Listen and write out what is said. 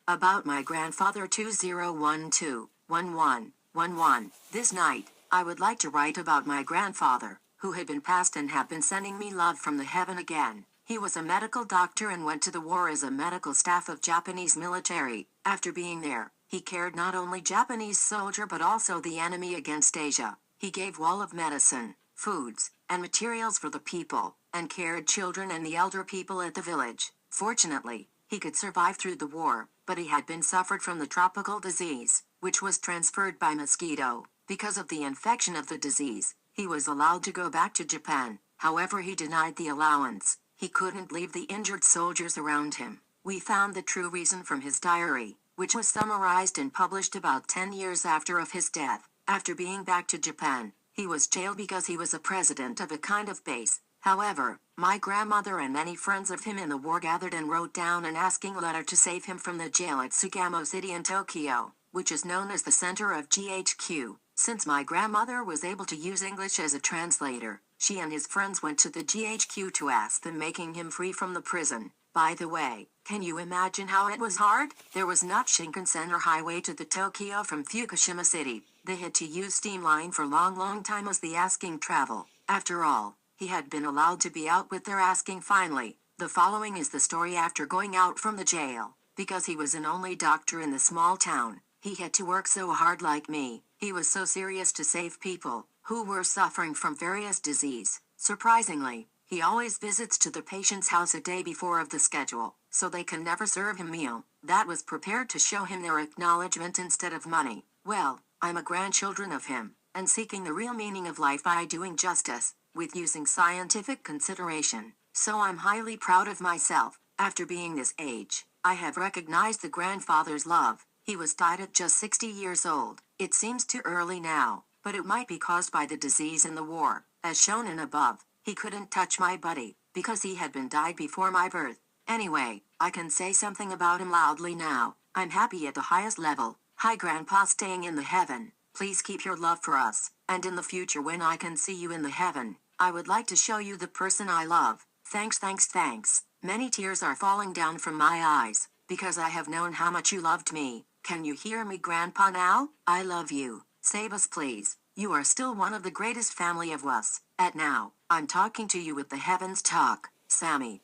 About my grandfather 2012-11-11. This night, I would like to write about my grandfather, who had been passed and have been sending me love from the heaven again. He was a medical doctor and went to the war as a medical staff of Japanese military. After being there, he cared not only Japanese soldier but also the enemy against Asia. He gave wall of medicine, foods, and materials for the people, and cared children and the elder people at the village. Fortunately, he could survive through the war, but he had been suffered from the tropical disease, which was transferred by mosquito. Because of the infection of the disease, he was allowed to go back to Japan. However, he denied the allowance. He couldn't leave the injured soldiers around him. We found the true reason from his diary, which was summarized and published about 10 years after of his death. After being back to Japan, he was jailed because he was a president of a kind of base. However, my grandmother and many friends of him in the war gathered and wrote down an asking letter to save him from the jail at Sugamo City in Tokyo, which is known as the center of GHQ. Since my grandmother was able to use English as a translator, she and his friends went to the GHQ to ask them making him free from the prison. By the way, can you imagine how it was hard? There was not Shinkansen or highway to the Tokyo from Fukushima City. They had to use steam line for long time as the asking travel. After all, he had been allowed to be out with their asking finally. The following is the story after going out from the jail. Because he was an only doctor in the small town, he had to work so hard like me. He was so serious to save people who were suffering from various disease. Surprisingly, he always visits to the patient's house a day before of the schedule, so they can never serve him meal that was prepared to show him their acknowledgement instead of money. Well, I'm a grandchildren of him, and seeking the real meaning of life by doing justice, with using scientific consideration. So I'm highly proud of myself. After being this age, I have recognized the grandfather's love. He was died at just 60 years old. It seems too early now, but it might be caused by the disease in the war. As shown in above, he couldn't touch my buddy, because he had been died before my birth. Anyway, I can say something about him loudly now. I'm happy at the highest level. Hi Grandpa, staying in the heaven. Please keep your love for us, and in the future when I can see you in the heaven, I would like to show you the person I love. Thanks. Many tears are falling down from my eyes, because I have known how much you loved me. Can you hear me, Grandpa, now? I love you. Save us, please. You are still one of the greatest family of us. At now, I'm talking to you with the heavens talk. Sammy.